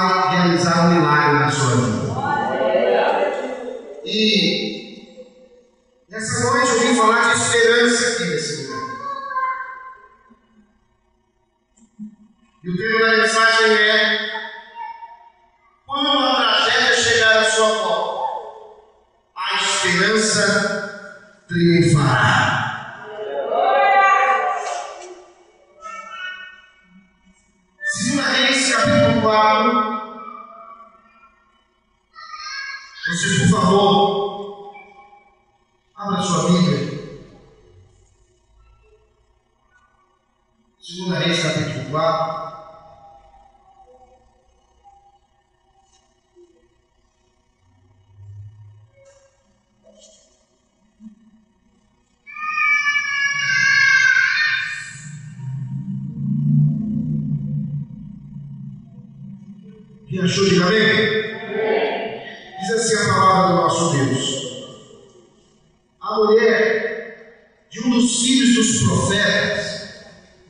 vai realizar um milagre na sua vida. E nessa noite eu vim falar de esperança aqui nesse lugar. E o tema da mensagem é: quando a tragédia chegar à sua porta, a esperança triunfará. Segunda Reis, capítulo 4. Você, por favor, abra sua Bíblia. Segunda Reis, capítulo 4. Quem achou, diga amém? Diz assim a palavra do nosso Deus. A mulher de um dos filhos dos profetas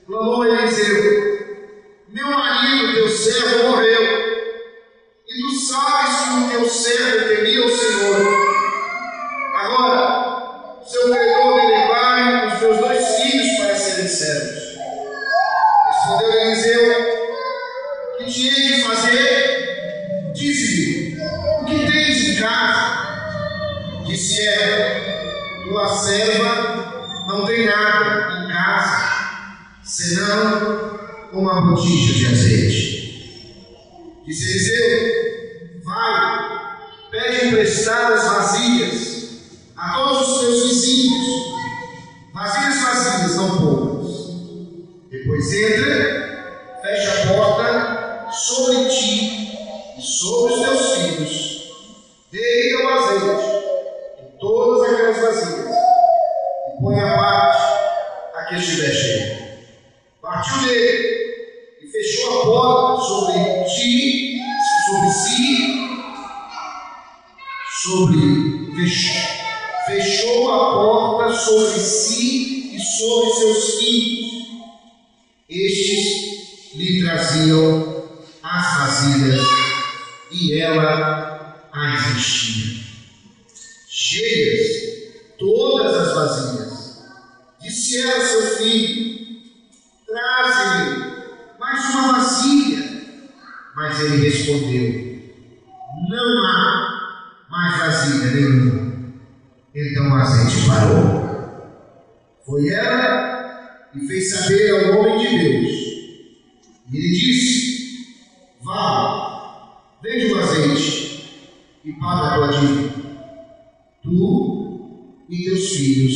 clamou a Eliseu: meu marido, teu servo, morreu, e tu sabes que o teu servo temia o Senhor. Agora, seu credor me levar os teus 2 filhos para serem servos. Respondeu Eliseu: que te hei de fazer? Dize-me, o que tens em casa? Disse ela: tua serva não tem nada em casa, senão uma botija de azeite. Disse Eliseu: vai, pede emprestadas vasilhas a todos os teus vizinhos, vasilhas vazias, não poucas. Depois entra, fecha a porta sobre ti e sobre os teus filhos, deita o azeite em todas aquelas vasilhas e põe a parte a que estiver cheia. Partiu dele e fechou a porta sobre ti, fechou a porta sobre si e sobre seus filhos. Estes lhe traziam as vasilhas e ela as enchia. Cheias todas as vasilhas, disse ela a seu filho: traze-me mais uma vasilha. Mas ele respondeu: não há mais vasilha nenhuma. Então o azeite parou. Foi ela e fez saber ao homem de Deus. E ele disse: vá, vende o azeite e paga a tua dívida. Tu e teus filhos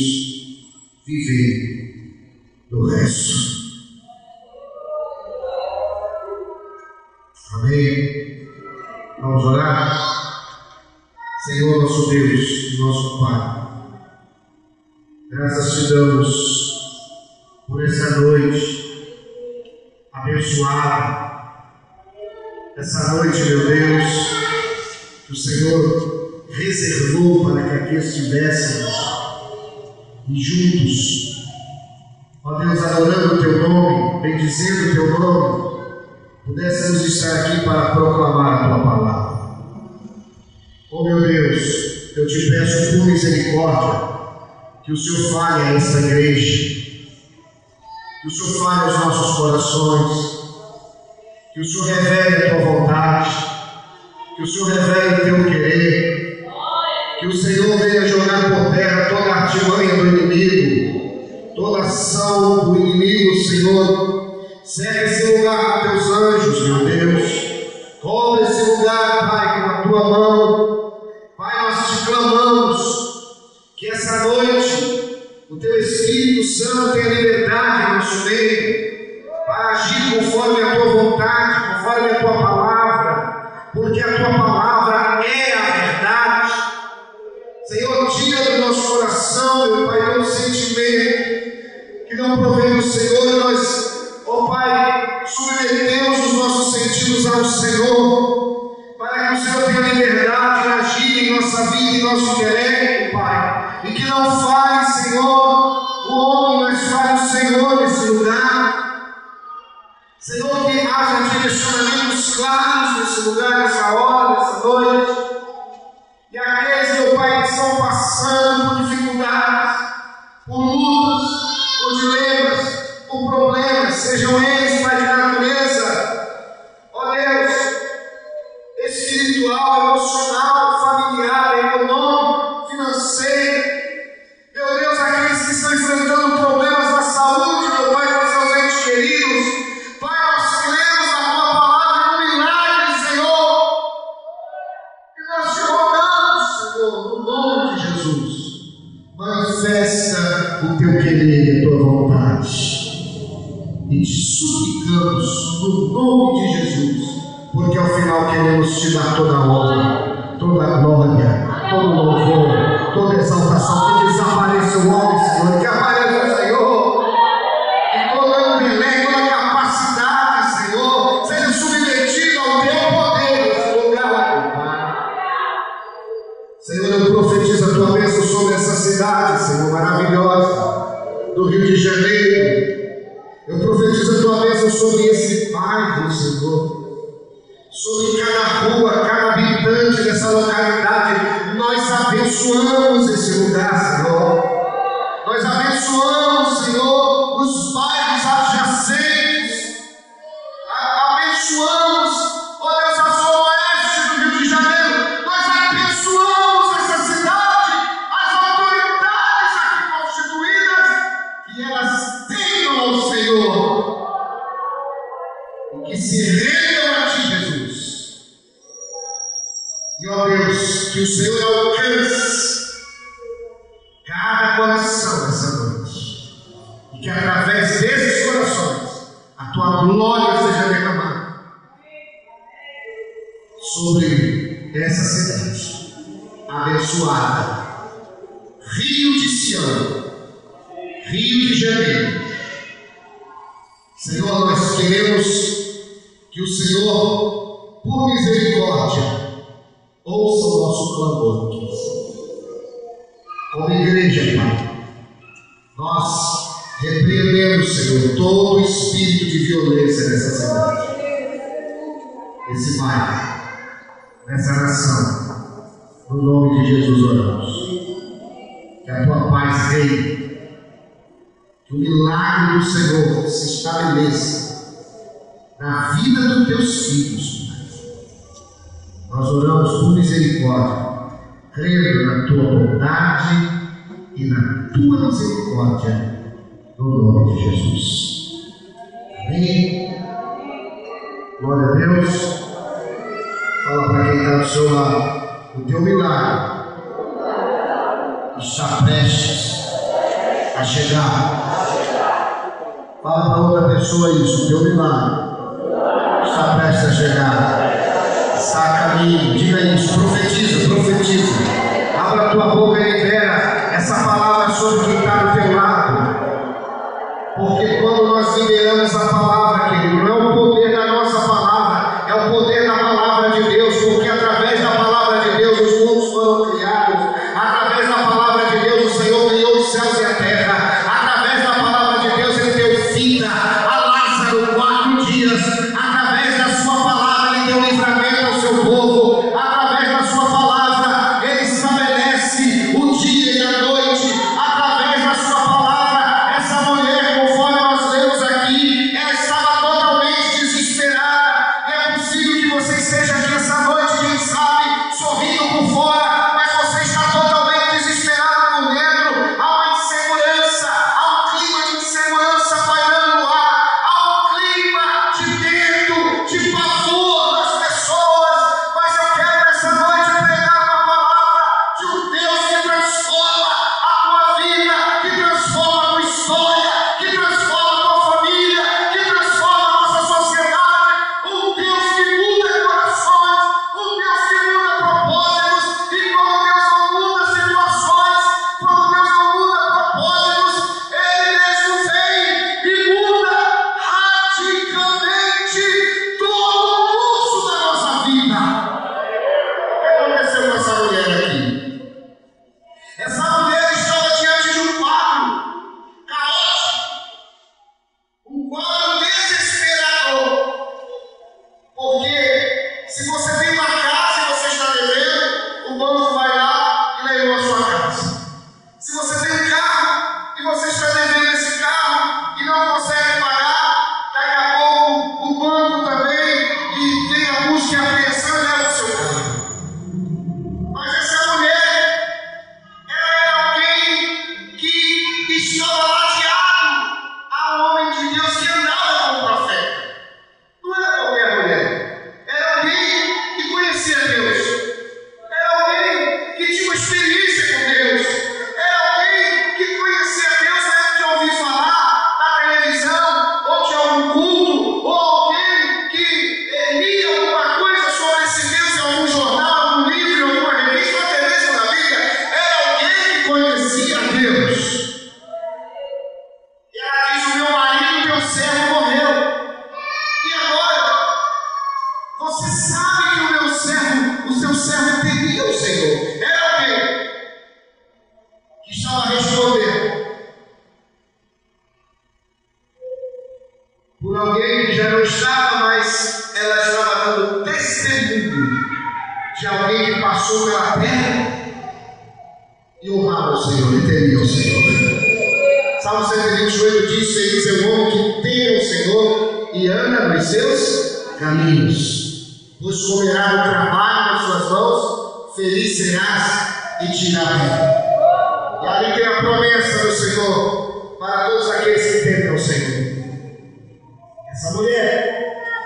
vivei do resto. Amém? Vamos orar? Senhor nosso Deus, nosso Pai, graças te damos por essa noite abençoada, essa noite, meu Deus, que o Senhor reservou para que aqui estivéssemos e juntos, ó Deus, adorando o teu nome, bendizendo o teu nome, pudéssemos estar aqui para proclamar a tua palavra. Oh meu Deus, eu te peço por misericórdia que o Senhor fale a esta igreja, que o Senhor fale aos nossos corações, que o Senhor revele a tua vontade, que o Senhor revele o teu querer, que o Senhor venha jogar por terra toda a artimanha do inimigo, toda ação do inimigo, Senhor. Cerca esse lugar com teus anjos, meu Deus. Cobre esse lugar, Pai, com a tua mão. Pai, nós te clamamos que essa noite o teu Espírito Santo tenha liberdade em nosso meio para agir conforme a tua vontade, conforme a tua palavra, porque a tua palavra é a verdade. Senhor, tira do nosso coração, meu Pai, todo sentimento que não provém do Senhor, e nós, ó Pai, submetemos os nossos sentidos ao Senhor, para que o Senhor tenha liberdade de agir em nossa vida, em nosso querer, Pai, e que não fale, Senhor, o homem, mas fale o Senhor nesse lugar. Senhor, que haja direcionamentos claros nesse lugar, nessa hora, nessa noite. E aqueles, meu Pai, que estão passando por dificuldades, por lutas, por dilemas, por problemas, sejam eles, Pai, de natureza, ó Deus, espiritual, emocional, familiar, econômico, financeiro. Meu Deus, aqueles que estão enfrentando problemas na saúde, meu Pai, com seus entes queridos. Pai, nós cremos na Tua palavra no milagre, Senhor. E nós te rogamos, Senhor, no nome de Jesus. Manifesta o Teu querer e a Tua vontade. E te suplicamos no nome de Jesus, porque ao final queremos te dar toda a honra, toda a glória, todo o louvor, toda a exaltação. Que desapareça o homem, Senhor, que apareça o Senhor, que todo o intelecto, toda a capacidade, Senhor, seja submetido ao Teu poder nesse lugar, Pai. Senhor, eu profetizo a Tua bênção sobre essa cidade, Senhor, maravilhosa, do Rio de Janeiro. Eu profetizo a Tua bênção sobre esse bairro, Senhor, sobre cada rua, cada habitante dessa localidade. Nós abençoamos esse lugar, Senhor. Nós abençoamos, Senhor, os bairros adjacentes. Abençoamos, ó Deus, a zona oeste do Rio de Janeiro. Nós abençoamos essa cidade, as autoridades aqui constituídas, que elas tenham ao Senhor e que se rendam a Ti, Jesus. E ó Deus, que o Senhor alcance cada coração essa noite, e que através desses corações a Tua glória seja derramada sobre essa cidade abençoada, Rio de Sião, Rio de Janeiro. Senhor, nós queremos que o Senhor, por misericórdia, ouça o nosso clamor aqui. Como igreja, Pai, nós repreendemos, Senhor, todo espírito de violência nessa cidade, nesse bairro, nessa nação. No nome de Jesus oramos. Que a Tua paz reine, que o milagre do Senhor se estabeleça na vida dos Teus filhos. Nós oramos por misericórdia, crendo na Tua bondade e na Tua misericórdia, no nome de Jesus. Amém. Glória a Deus. Fala para quem está do seu lado: o Teu milagre está prestes a chegar. Fala para outra pessoa isso: o Teu milagre está prestes a chegar. Está a caminho. Diga isso, profetiza, profetiza. Abra a tua boca e libera essa palavra sobre quem está do teu lado. Porque quando nós liberamos a palavra, querido, não é o poder da nossa palavra, é o poder da palavra de Deus. Porque através da palavra de Deus os mundos foram criados. Através da palavra de Deus o Senhor criou os céus e a terra. Através da palavra de Deus Ele deu vida a Lázaro 4 dias. Através da sua palavra Ele deu livramento ao seu povo. Através da sua palavra Ele estabelece o dia e a noite. Através da sua palavra, essa mulher, conforme nós lemos aqui, é servo morreu. E agora? Você sabe que o seu servo temia o Senhor. Era alguém que estava respondendo por alguém que já não estava, mas ela estava dando testemunho de alguém que passou pela terra e honrava o Senhor e temia o Senhor. Salmo 128 diz: feliz é o homem que teme o Senhor e anda nos seus caminhos, pois comerá do trabalho das suas mãos, feliz serás e te dará bem. E ali tem a promessa do Senhor para todos aqueles que temem o Senhor. Essa mulher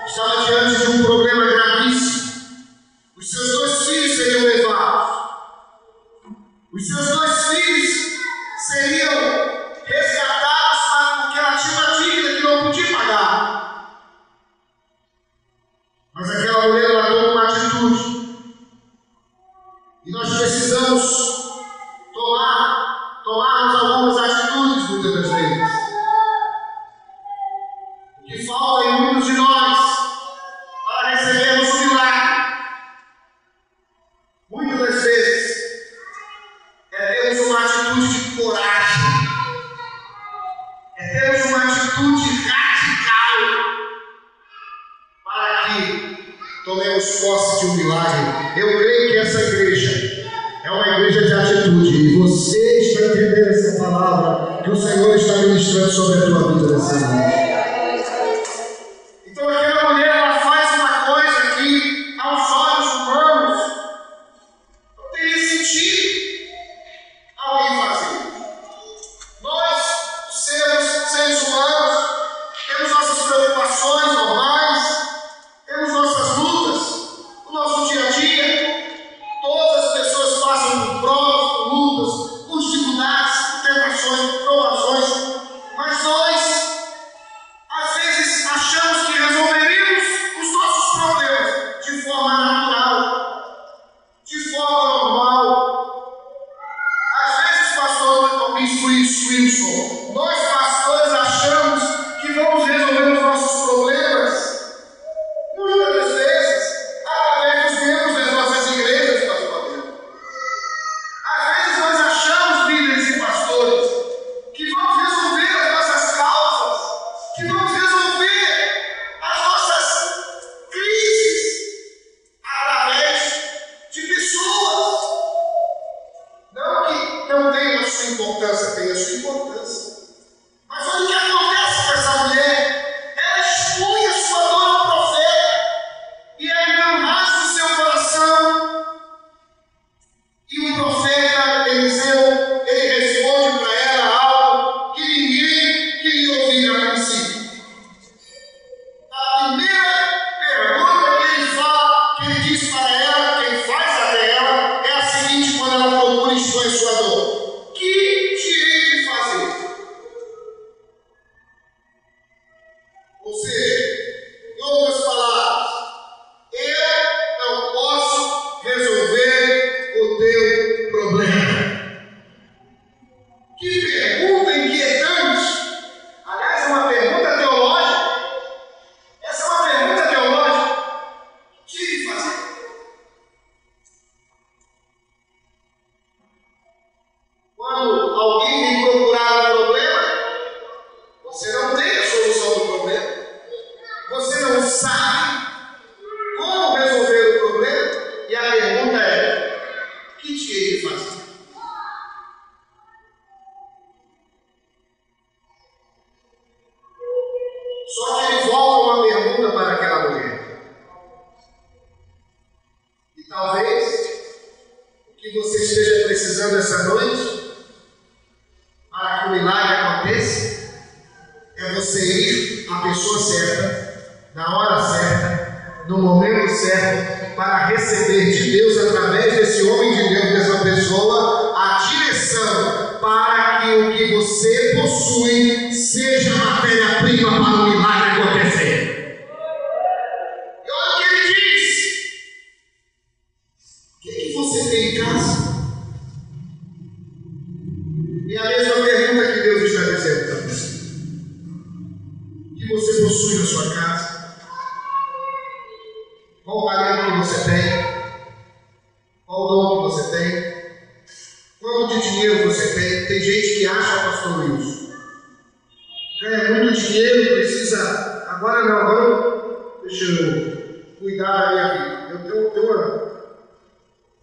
estava diante de um problema gravíssimo. Os seus 2 filhos seriam levados. Os seus 2 filhos seriam resgatados porque ela tinha uma dívida que não podia pagar. Mas aquela mulher ela tomou uma atitude. E nós precisamos tomarmos algumas atitudes muitas das vezes. O que falta em muitos de nós para recebermos o milagre, muitas das vezes, é termos uma atitude de coragem, é termos uma atitude radical para que tomemos posse de um milagre. Eu creio que essa igreja é uma igreja de atitude, e você está entendendo essa palavra que o Senhor está ministrando sobre a tua vida nessa noite. Então aquela mulher ela faz uma coisa que aos olhos humanos não teria sentido alguém fazer. Nós, seres humanos, temos nossas preocupações normais, temos nossas lutas, o nosso dia a dia. Todas as pessoas passam por provas, por lutas, por dificuldades, por tentações, por provações, mas nós às vezes achamos que resolveríamos os nossos problemas de forma natural, de forma normal. Às vezes, pastor Wilson, nós pastores achamos que vamos resolver os nossos problemas muitas das vezes através dos membros das nossas igrejas, pastor. Às vezes nós achamos, líderes e pastores, que vamos resolver as nossas causas, que vamos resolver as nossas crises através de pessoas. Não que não tenha a sua importância, tem a sua importância. Mas olha o que acontece com essa mulher. Ela expõe a sua dor ao profeta, e ela então rasga o seu coração. E o profeta Eliseu, ele responde para ela algo que ninguém queria ouvir a princípio. A primeira pergunta que ele fala, que ele diz para ela, que ele faz até ela, é a seguinte, quando ela procura e expõe a sua dor: que te hei de fazer? Ou seja, em outras palavras, eu não posso resolver o teu problema. Que pergunta inquietante! Aliás, é uma pergunta teológica. Essa é uma pergunta teológica. O que tive de fazer? Quando alguém vem procurar um problema, você não tem a solução do problema. Você não sabe como resolver o problema. E a pergunta é: o que te hei de fazer? Só que ele volta uma pergunta para aquela mulher. E talvez o que você esteja precisando essa noite, para que o milagre aconteça, é você ir à pessoa certa, na hora certa, no momento certo, para receber de Deus, através desse homem de Deus, dessa pessoa, a direção para que o que você possui seja matéria-prima para o milagre acontecer. E olha o que ele diz: o que você tem em casa? E a mesma pergunta que Deus está dizendo para você. possui na sua casa? Qual o talento que você tem? Qual o dom que você tem? Quanto de dinheiro você tem? Tem gente que acha, pastor Wilson, ganha muito dinheiro, precisa. Agora não, agora deixa eu cuidar da minha vida. Eu tenho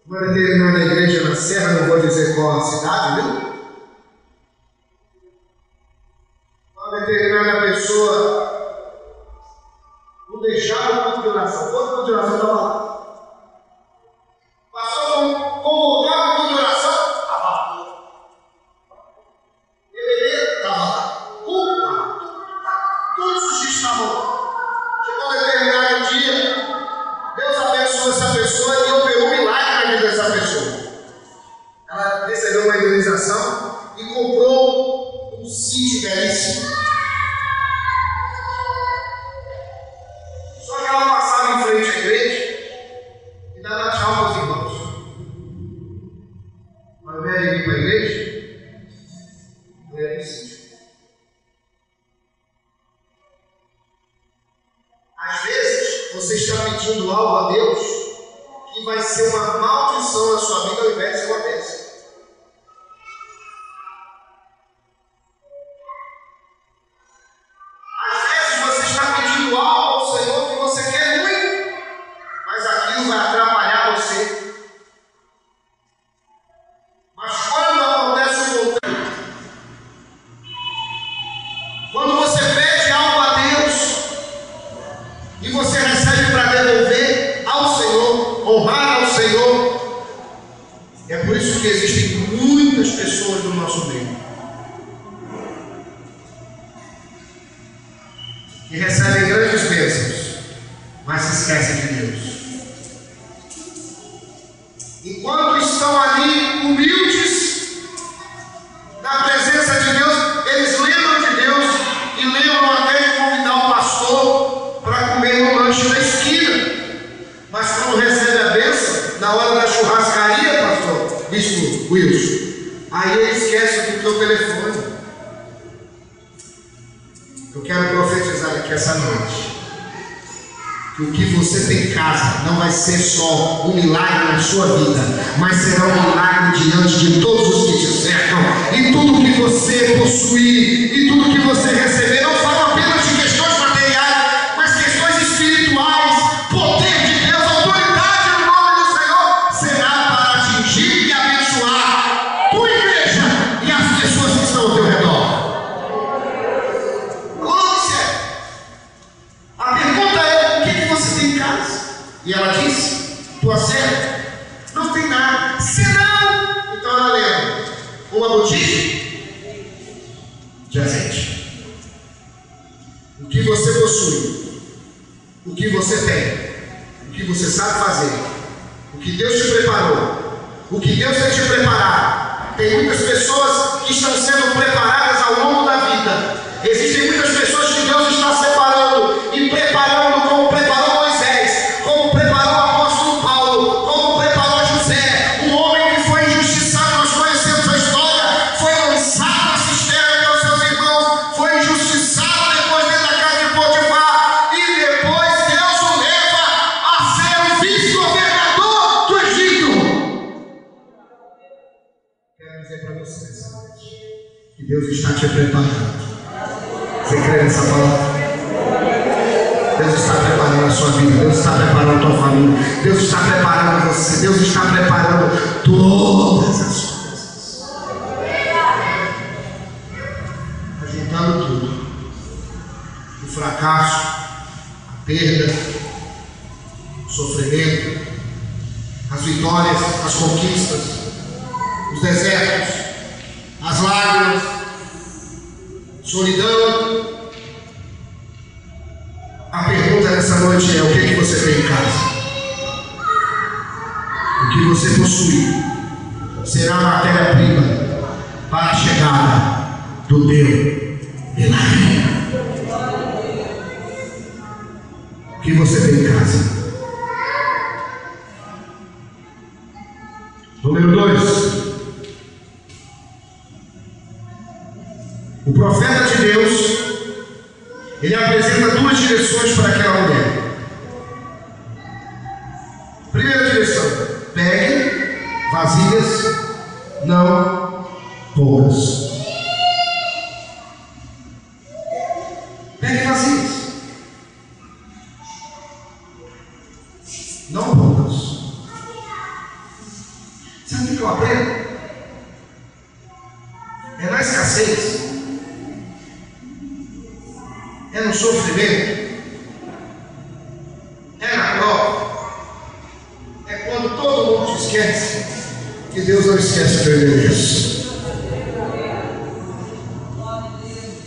uma determinada igreja na Serra, não vou dizer qual a cidade, viu? Uma determinada pessoa não deixava o culto de oração. Quanto culto de oração estava lá? Passou a convocar o culto de oração? Estava lá. BBB? Estava lá. Todos os dias estavam lá. Chegou um determinado dia, Deus abençoou essa pessoa e operou um milagre na vida dessa pessoa. Ela recebeu uma indenização e comprou um sítio belíssimo. Só que ela passava em frente à igreja e dava tchau para os irmãos. Ao invés de vir para a igreja, eu ia para o sítio. Às vezes, você está pedindo algo a Deus que vai ser uma maldição na sua vida ao invés de ser uma bênção. Às vezes, você está pedindo algo ao Senhor que você quer muito, mas aquilo vai atrapalhar você. Mas quando acontece o contrário, quando você pede algo a Deus e você recebe para devolver ao Senhor, honrar ao Senhor, é por isso que existem muitas pessoas no nosso meio que recebem grandes bênçãos, mas se esquecem de Deus. Enquanto estão ali humildes na presença de Deus, eles lembram de Deus e lembram até de convidar o pastor para comer no lanche da esquina. Mas quando recebe a bênção, na hora da churrascaria, pastor, bispo Wilson, aí ele esquece do teu telefone. Eu quero profetizar aqui essa noite que o que você tem em casa não vai ser só um milagre na sua vida, mas será um milagre diante de todos os que te cercam. E tudo que você possuir, e tudo que você receber, não falo apenas de questões materiais, mas questões espirituais, poder de Deus, autoridade no nome do Senhor, será para atingir e abençoar tua igreja e as pessoas que estão ao teu redor. A pergunta é: o que você tem em casa? E ela disse: tua serva não tem nada. Senão, então ela lembra, uma botija de azeite. O que você possui, o que você tem, o que você sabe fazer, o que Deus te preparou, o que Deus tem te preparado. Tem muitas pessoas que estão sendo preparadas ao longo da vida. Existem muitas pessoas que Deus está separando e preparando, como preparou Moisés, como preparou o apóstolo Paulo, como preparou José, um homem que foi injustiçado. Nós conhecemos a história, foi lançado na cisterna pelos seus irmãos, foi injustiçado depois dentro da casa de Potifar, e depois Deus o leva a ser o vice-governador do Egito. Quero dizer para vocês que Deus está te preparando. Você crê nessa palavra? Deus está preparando a sua vida, Deus está preparando a tua família, Deus está preparando você, Deus está preparando todas as coisas. Ajuntando tudo: o fracasso, a perda, o sofrimento, as vitórias, as conquistas, os desertos, as lágrimas, solidão. A pergunta nessa noite é: o que você tem em casa? O que você possui será a matéria-prima para a chegada do teu milagre. O que você tem em casa? Número 2. O profeta de Deus ele apresenta duas direções para aquela mulher. Primeira direção: pegue vasilhas, não poucas. Pegue vasilhas, não poucas. Sabe o que eu aprendo? É na escassez, é no sofrimento, é na prova, é quando todo mundo te esquece, que Deus não esquece que eu mereço.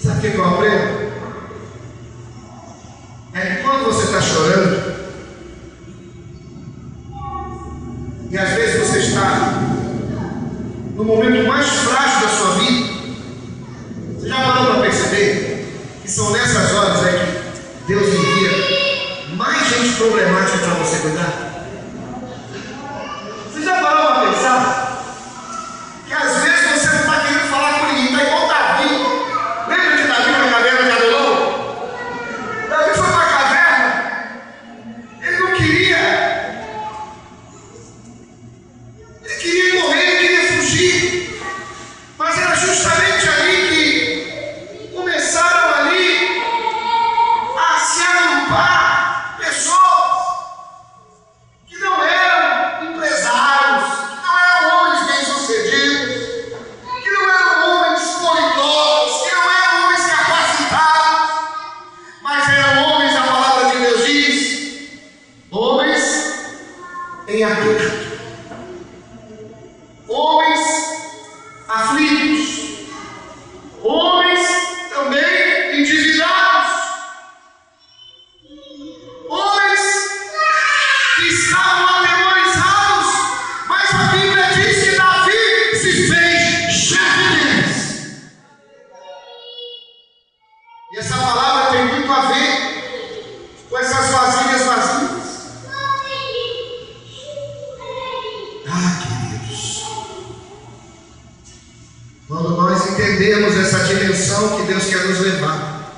Sabe o que eu aprendo? É que quando você está chorando, e às vezes você está no momento mais frágil da sua vida, você já parou para perceber que são nessas horas aí que Deus envia mais gente problemática para você cuidar? Você já parou para pensar que às vezes você não está querendo falar com ninguém, está igual Davi. Lembra de Davi na caverna de Adulão? Davi foi para a caverna, ele não queria. Ele queria correr, ele queria fugir, mas era justamente ali que começaram ali a se agrupar pessoas que não eram empresários, que não eram homens bem-sucedidos, que não eram homens poliglotas, que não eram homens capacitados, mas eram homens, a palavra de Deus diz, homens em aperto. Homens aflitos, homens também endividados, homens que estavam atemorizados, mas a Bíblia diz que Davi se fez chefe deles. E essa palavra tem muito a ver com essas vasilhas vazias. Quando nós entendemos essa dimensão que Deus quer nos levar,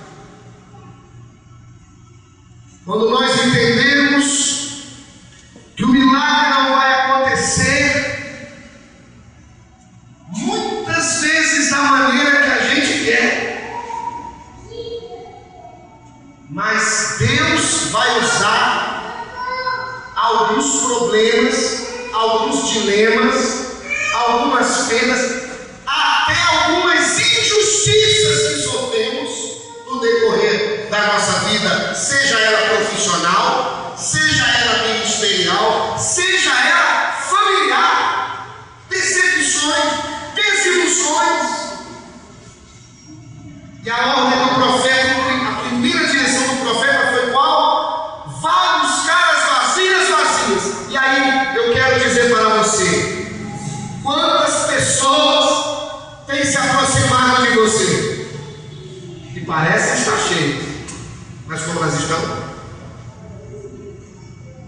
quando nós entendemos que o milagre não vai acontecer muitas vezes da maneira que a gente quer, mas Deus vai usar alguns problemas, alguns dilemas, algumas penas, até algumas injustiças que sofremos no decorrer da nossa vida, seja ela profissional, seja ela ministerial, seja ela familiar, decepções, desilusões. E a ordem do profeta, a primeira direção do profeta foi qual? Vá buscar as vasilhas vazias. E aí eu quero dizer para você, quantas pessoas têm se aproximado de você e parece estar cheio, mas como elas estão?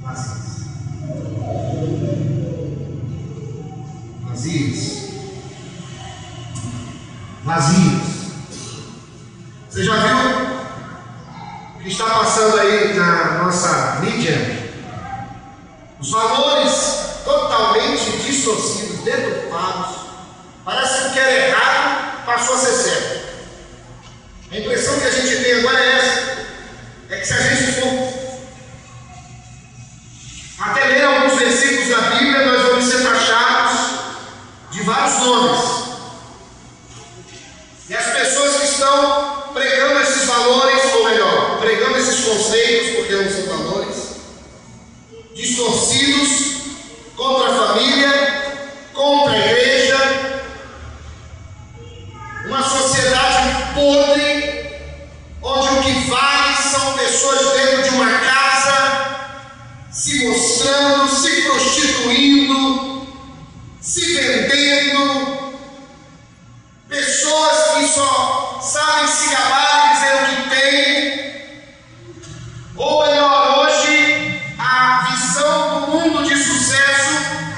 Vazias. Vazias. Vazias. Você já viu o que está passando aí na nossa mídia? Os valores totalmente distorcidos, deturpados. Parece que o que era errado passou a ser certo. A impressão que a gente tem agora é essa: é que se a gente for até ler alguns versículos da Bíblia, nós vamos ser taxados de vários nomes. E as pessoas que estão pregando esses valores, ou melhor, pregando esses conceitos, porque não são valores, distorcidos, contra a família, contra a igreja, uma sociedade podre, onde o que vale são pessoas dentro de uma casa, se mostrando, se prostituindo, se vendendo, pessoas que só sabem se gabar e dizer o que tem. Ou melhor, hoje a visão do mundo de sucesso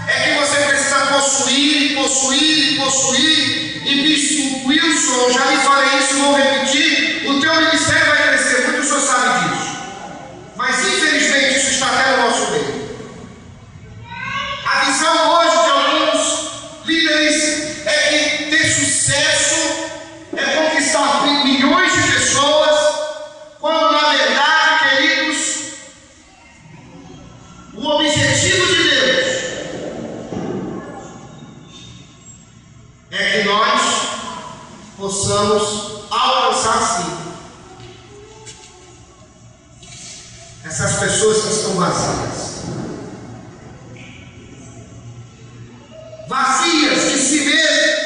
é que você precisa possuir, possuir, possuir. E bispo Wilson, já lhe falei isso, vou repetir: o teu ministério vai crescer pessoas que estão vazias. Vazias de si mesmas.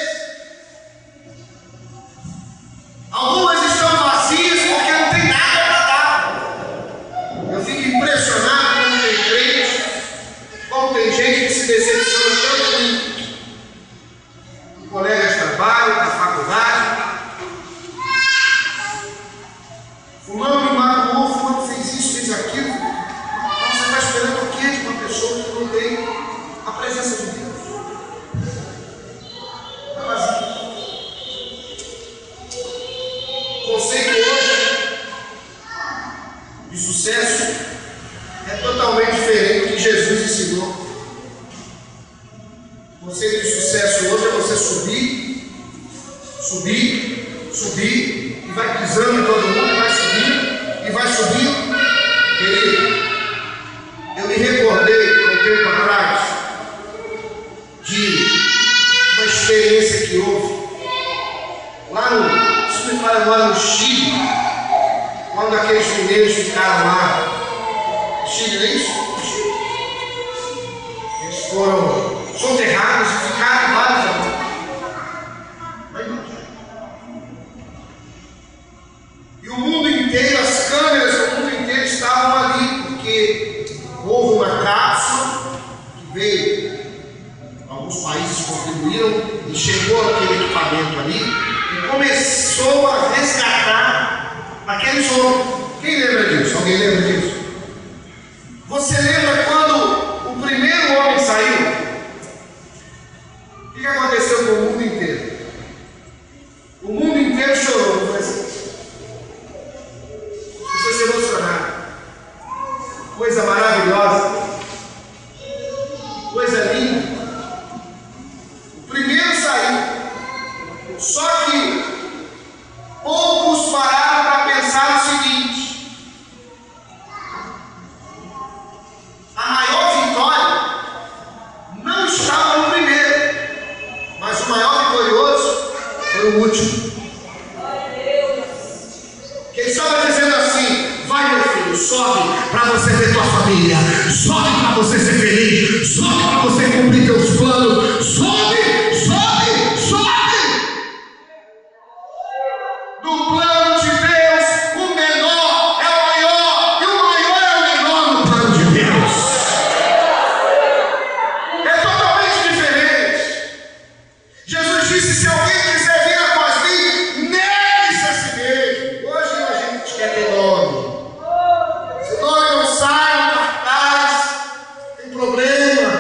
Algumas estão vazias porque não tem nada para dar. Eu fico impressionado quando tem crente, como tem gente que se decepciona tanto com colegas de trabalho, da faculdade. Fulano me magoou, fulano fez isso, fez aquilo. Mas você está esperando o quê de uma pessoa que não tem a presença de Deus? Está vazio. O conceito hoje de sucesso é totalmente diferente do que Jesus ensinou. O conceito de sucesso hoje é você subir, subir, subir, e vai pisando em todo mundo, vai subindo, e vai subindo. Querido, eu me recordei há um tempo atrás de uma experiência que houve lá no Chile, quando aqueles mineiros ficaram lá. Chile, não é isso? Eles foram soterrados e ficaram em vários anos. E o mundo inteiro, as câmeras do mundo inteiro estavam ali, porque houve uma cápsula que veio, alguns países contribuíram e chegou aquele equipamento ali e começou a resgatar aqueles homens. Quem lembra disso? Alguém lembra disso? Você lembra quando o primeiro homem saiu? O que aconteceu com o mundo inteiro? O mundo inteiro chorou, não foi assim? Você se emocionaram. Coisa maravilhosa. Coisa linda. O primeiro saiu. Só que poucos pararam para pensar o seguinte: a maior vitória não estava no primeiro, mas o maior vitorioso foi o último. Que ele estava dizendo assim: vai, meu filho, sobe para você ver tua família, sobe para você ser feliz, sobe para você cumprir teus planos, sobe, sobe, sobe. No plano de Deus, o menor é o maior e o maior é o menor no plano de Deus. É totalmente diferente. Jesus disse: se alguém quiser vir após mim, negue-se a si mesmo. Hoje a gente quer ter nome. Se o nome não sai no cartaz, tem problema.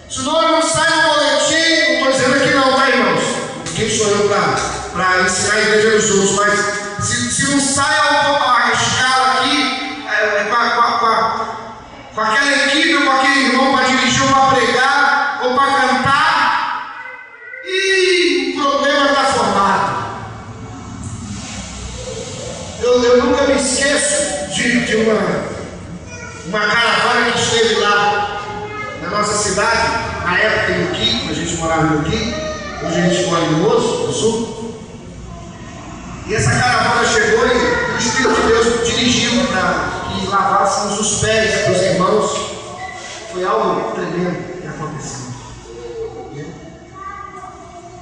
Se o nome não sai no boletim, não estou dizendo aqui não, tá, irmãos? Quem sou eu para ensinar a igreja dos outros? Mas se não sai a escala aqui, com aquela equipe ou com aquele irmão para dirigir ou para pregar ou para cantar, e o problema está formado. Eu nunca me esqueço de uma caravana que esteve lá na nossa cidade, na época em Luqui, quando a gente morava em Luqui, hoje a gente mora em Moço, no sul. E essa caravana chegou e o Espírito de Deus dirigiu para que lavássemos os pés dos irmãos. Foi algo tremendo que aconteceu.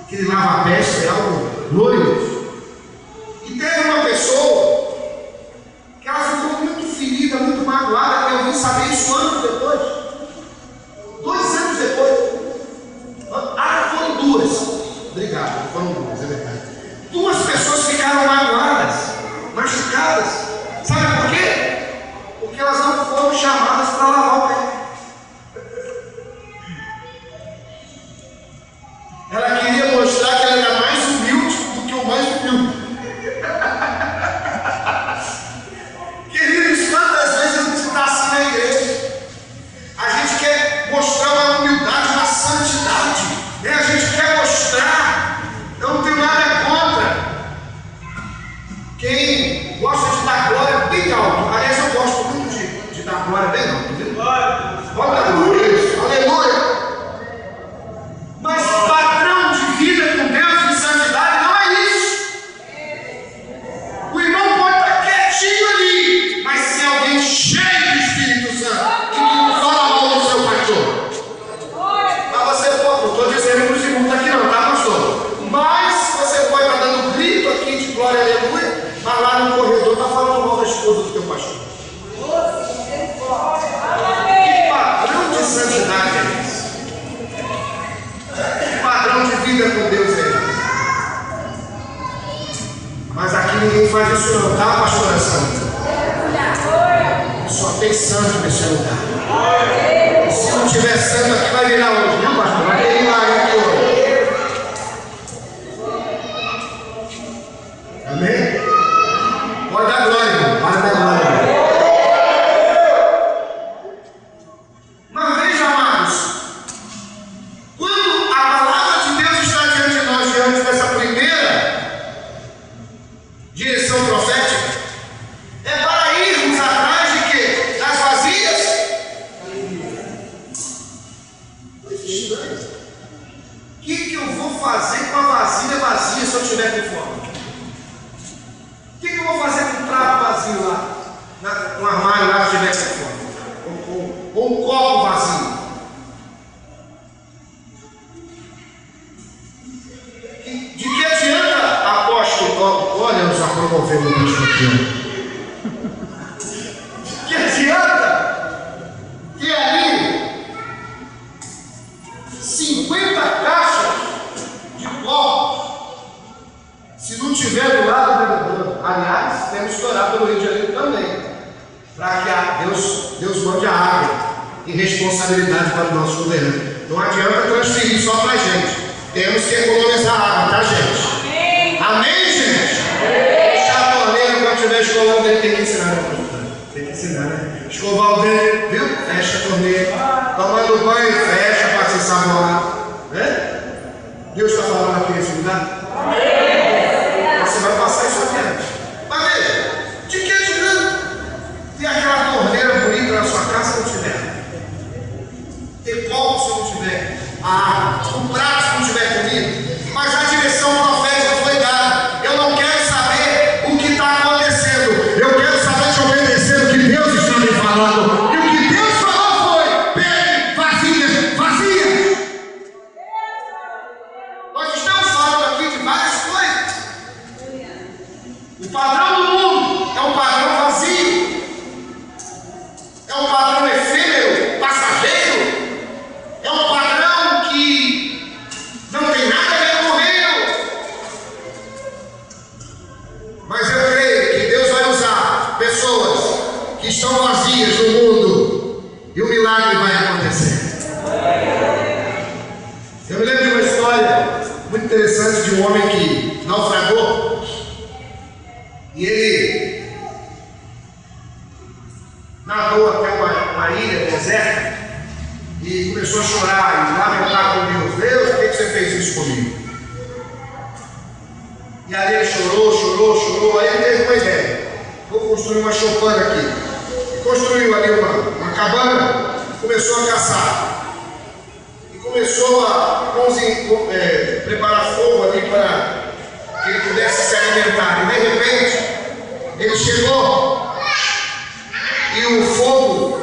Aquele lava-pés foi algo glorioso. E teve uma pessoa que ela ficou muito ferida, muito magoada, que eu vim saber isso anos depois. 2 anos depois. Foram 2. Obrigado, foram 2, é verdade. 2 pessoas ficaram magoadas, machucadas. Sabe por quê? Porque elas não foram chamadas para lavar o pé. Ela queria mostrar que ela era mais humilde do que o mais humilde. Queridos, quantas vezes a gente está assim na igreja? A gente quer mostrar uma humildade, uma santidade, né? A gente quer mostrar. Eu não tenho nada contra quem gosta de dar glória bem alto. Aliás, eu gosto muito de dar glória bem alto. Glória, aleluia. Mas padrão de vida com Deus de santidade não é isso. O irmão pode estar quietinho ali, mas se alguém chega esposa do teu pastor. Que padrão de santidade é esse? Que padrão de vida com Deus é esse? Mas aqui ninguém faz isso não, tá, pastora Santa? Só tem santo nesse lugar. E se não tiver santo aqui, vai virar hoje, viu, pastor? Vai ter milagre aqui hoje. Amém? Pode dar glória, irmão. Pode dar glória. Mas veja, amados, quando a palavra de Deus está diante de nós, diante dessa primeira direção profética, é para irmos atrás de quê? Das vazias? O que eu vou fazer com a vasilha vazia se eu estiver com fome? O que eu vou fazer com o prato vazio lá? No armário lá se eu estiver com fome? Ou um copo vazio? De que adianta, apóstolo? Olha, eu já promovei o bicho aqui. Que adianta que ali 50 caixas de copo, se não tiver do lado do vendedor? Aliás, temos que orar pelo Rio de Janeiro também, para que Deus mande a água e responsabilidade para o nosso governo. Não adianta transferir só para a gente, temos que economizar água, tá, gente? Amém, gente? A torneira, quando tiver escovando o dente, tem que ensinar. Tem que ensinar, né? Escovar o dente, viu? Fecha a torneira. Tomando banho, fecha para se saboar. Né? Deus está falando aqui nesse lugar? Você vai passar isso adiante. Mas veja, de que adianta ter aquela torneira bonita na sua casa se não tiver? Ter copo se não tiver? O prato se não tiver comida? Mas a direção profética foi dada. Eu não quero saber o que está acontecendo. Eu quero saber te obedecer o que Deus está me falando. E o que Deus falou foi: pegue vazias, vazias. Nós estamos falando aqui de várias coisas. O padrão do mundo é um padrão vazio. É um padrão efêmero, passageiro. É um padrão que não tem nada a ver com o reino. Mas eu creio que Deus vai usar pessoas que estão vazias no mundo e o milagre vai acontecer. Eu me lembro de uma história muito interessante de um homem que naufragou e ele nadou até uma ilha deserta e começou a chorar e lamentar com Deus: Deus, por que você fez isso comigo? E aí ele chorou. Aí ele teve uma ideia: vou construir uma choupana aqui. E construiu ali uma cabana, começou a caçar. E começou a preparar fogo ali para que ele pudesse se alimentar. E de repente, ele chegou e o fogo,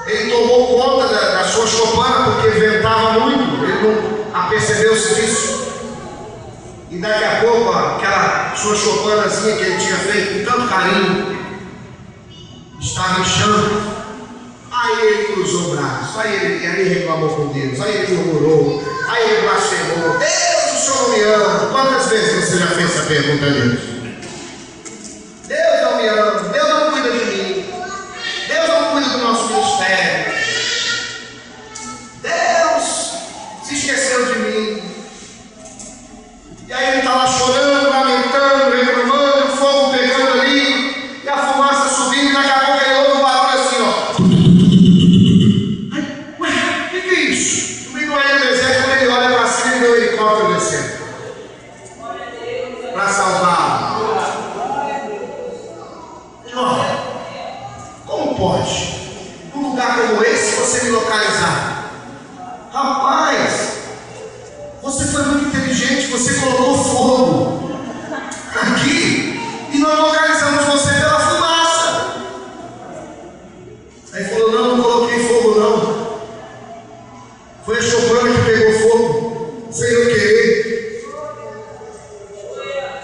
ele tomou conta da sua choupana, porque ventava muito, ele não apercebeu-se disso. E daqui a pouco, aquela sua choupanazinha que ele tinha feito com tanto carinho, estava inchando. Aí ele cruzou o braço, aí ele reclamou com Deus, aí ele murmurou, aí ele blasfemou: Deus, o Senhor não me ama. Quantas vezes você já fez essa pergunta a Deus? Deus não me ama, Deus não cuida de mim, Deus não cuida do nosso ministério, Deus se esqueceu de mim. E aí ele está lá chorando, lamentando, reclamando, o fogo pegando ali, e a fumaça subindo, e daqui a pouco ele ouve um barulho assim, ó. Ué, o que é isso? No meio do deserto, quando ele olha para cima, ele vê o helicóptero descendo para salvá-lo. Como pode? Num lugar como esse, você me localizar? Rapaz, você foi muito inteligente, você colocou fogo aqui e nós localizamos você pela fumaça. Aí falou: não coloquei fogo não. Foi a choupana que pegou fogo, sem eu querer.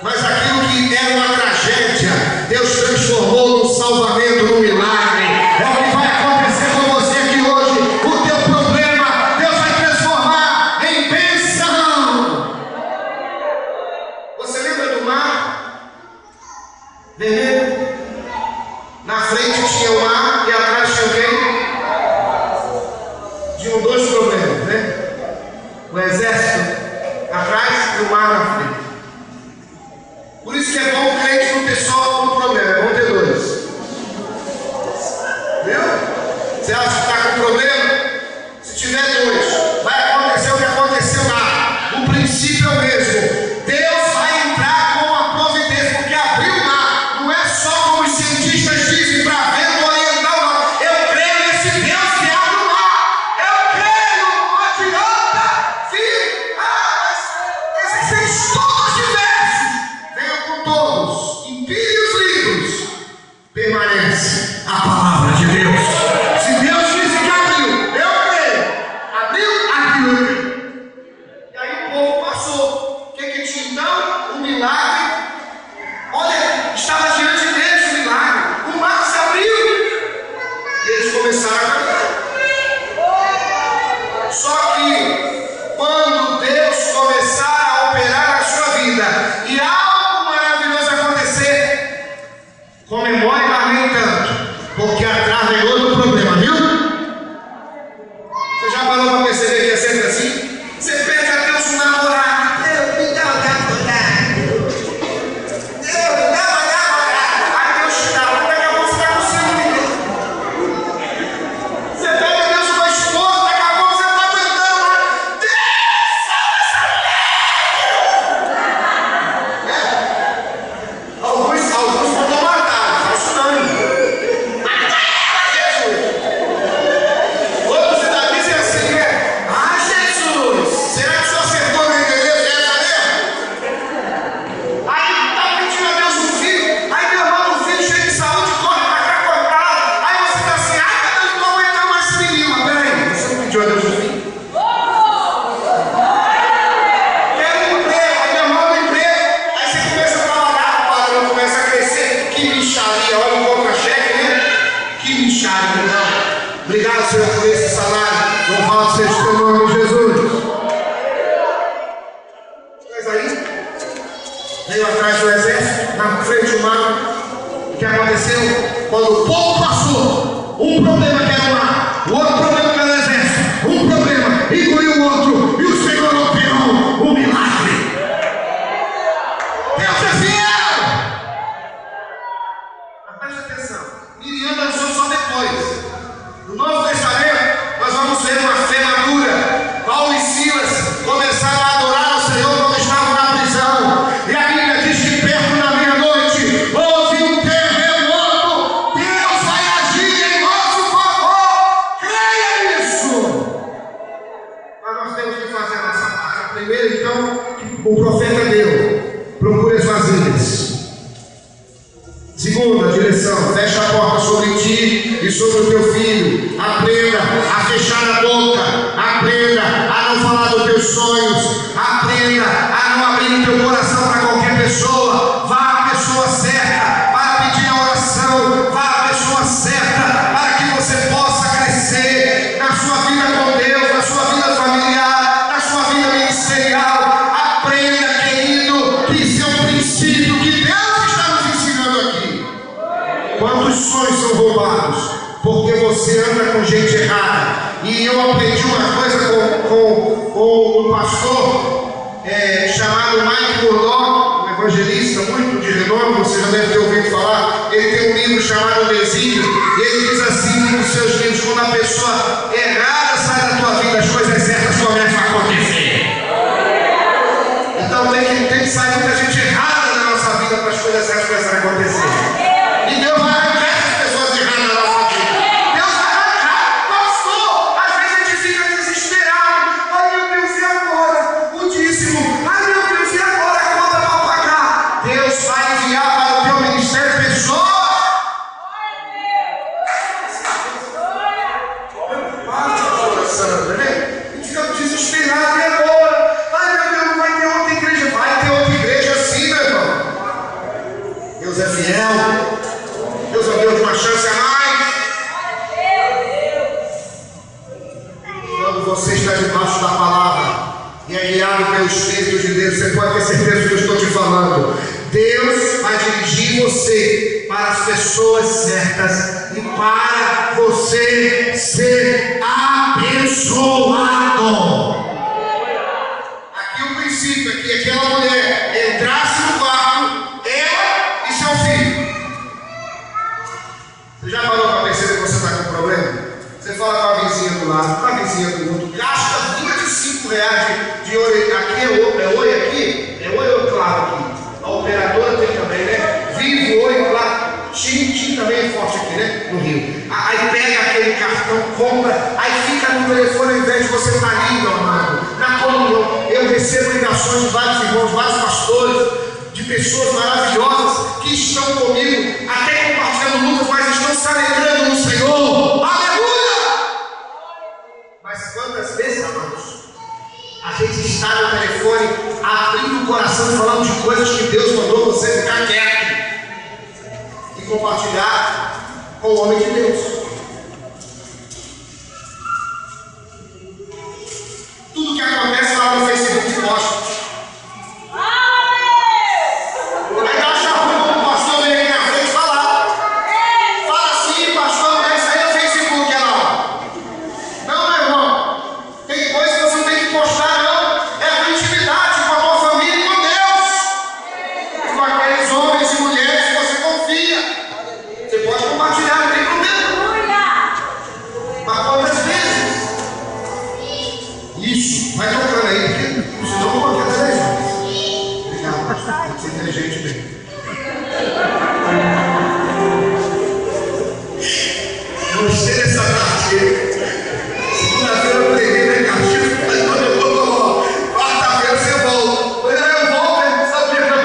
Mas aquilo que era uma tragédia, Deus transformou transformou num salvamento, num milagre. É o que vai acontecer com você aqui hoje. O teu problema, Deus vai transformar em bênção. Você lembra do mar vermelho? Na frente tinha o mar e atrás tinha o quê? Tinham dois problemas, né? O exército atrás e o mar na frente. Por isso que é bom o crente não ter só um problema, é bom ter dois. Viu? Você acha que está com problema? Se tiver dois, vai acontecer o que aconteceu lá. O princípio é o mesmo. Deus vai entrar com a providência, porque abrir o mar não é só como os cientistas dizem para vento oriental, não. Eu creio nesse Deus que abre o mar. Eu creio, não adianta. Existem estudos diversos. Venham com todos. Empire os livros. Permanece a palavra de Deus. Se Deus disse que abriu, eu creio. Abriu. E aí o povo passou. O que tinha então? Um milagre. Olha, estava diante deles o milagre. O mar se abriu. E eles começaram a caminhar. Só que quando Deus começar a operar na sua vida e algo maravilhoso acontecer, comemore, mas nem tanto, porque atrás vem outro problema, viu? Você já parou para perceber que é sempre assim? Você pede a Deus um namorado. Deus, me dá um namorado. Deus, me dá um namorado. Aí Deus te dá, daqui a pouco você está com ciúme. Você pede a Deus uma esposa, daqui a pouco você está aguentando lá. Deus, salva essa mulher. Alguns foram matados, estão estudando. Mata ela, Jesus. Outros ainda dizem assim, né? Ah, Jesus, será que o senhor acertou na igreja essa mesmo? Aí está pedindo a Deus um filho, aí Deus manda um filho cheio de saúde, corre para cá, corre para lá. Aí você está assim, ai meu Deus, não estou aguentando mais esse menino. Mas peraí, você não pediu a Deus um filho? Quero um emprego, aí Deus manda um emprego, aí você começa a trabalhar, o padrão começa a crescer. Que mixaria, olha o contra-cheque, né? Que mixaria, não. Obrigado, Senhor, por esse salário. Louvado seja o teu nome, Jesus. Mas aí, veio atrás do exército, na frente do mar. O que aconteceu? Quando o povo passou, um problema que era o mar, o outro problema que era o exército, um problema engoliu o outro, e o Senhor operou um milagre. Deus é fiel! Mas preste atenção, Miriam dançou só depois. No Novo Testamento, nós vamos ver uma fé madura. Paulo e Silas começaram a adorar ao Senhor quando estavam na prisão. E a Bíblia diz que perto da meia-noite houve um terremoto. Deus vai agir em nosso favor. Creia nisso. Mas nós temos que fazer a nossa parte. Primeiro, então, o profeta deu: procure as vasilhas. Segunda direção: fecha a porta sobre ti e sobre o teu filho. Aprenda a fechar a boca. Aprenda a não falar dos teus sonhos. Aprenda a não abrir o teu coração para qualquer pessoa. Vá à pessoa certa para pedir a oração. Vá à pessoa certa para que você possa crescer na sua vida com Deus, na sua vida familiar, na sua vida ministerial. Aprenda, querido, que isso é um princípio que Deus está nos ensinando aqui. Quantos sonhos são roubados porque você anda com gente errada? E eu aprendi uma coisa com um pastor chamado Mike Murdock, um evangelista muito de renome, você já deve ter ouvido falar. Ele tem um livro chamado Desígnio, e ele diz assim nos seus livros: quando a pessoa errada sai da tua vida, as coisas certas começam a acontecer. Então tem que sair muita gente errada da nossa vida para as coisas certas começarem a acontecer. E Deus vai arrancar essas pessoas erradas da nossa vida. Deus vai arrancar. Pastor, às vezes a gente fica desesperado. Ai meu Deus, e agora? O dízimo. Ai meu Deus, e agora? A conta para pagar. Deus vai enviar para o teu ministério pessoas. Deus não deu uma chance a mais. Quando você está debaixo da palavra e é guiado pelo Espírito de Deus, você pode ter certeza do que eu estou te falando. Deus vai dirigir você para as pessoas certas e para você ser abençoado. Aqui o princípio é que aquela mulher entrasse no quarto, ela e seu filho. Você já parou para perceber que você está com problema? Você fala com a vizinha do lado, com a vizinha do outro, gasta R$25 de oi. Aqui é oi aqui? É oi ou claro aqui? A operadora tem também, né? Vivo, oi, claro. Tim também é forte aqui, né? No Rio. Aí pega aquele cartão, compra, aí fica no telefone ao invés de você estar ali, meu amado. Na comunhão, eu recebo ligações de vários irmãos, vários pastores, de pessoas maravilhosas que estão comigo, até compartilhando lutas, mas estão se alegrando no Senhor. Aleluia! Mas quantas vezes, amados, a gente está no telefone abrindo o coração, falando de coisas que Deus mandou você ficar quieto e compartilhar com o homem de Deus. Tudo que acontece lá no Facebook mostra. Aí dá chapéu para o pastor vem aqui na frente falar. Fala assim, pastor, não é isso aí no Facebook, é não. Não, meu irmão. Tem coisa que você não tem que postar, não. É a tua intimidade com a tua família e com Deus. E com aqueles homens e mulheres que você confia. Você pode compartilhar, não tem problema. Mas quantas vezes? Isso, vai tocando aí, porque senão eu vou aqui até 10 horas. Obrigado, pastor. Tem que ser inteligente mesmo. Gostei dessa parte. Segunda-feira eu peguei na caixinha, mas quando eu vou, quarta-feira você volta. Eu volto, não sabia não.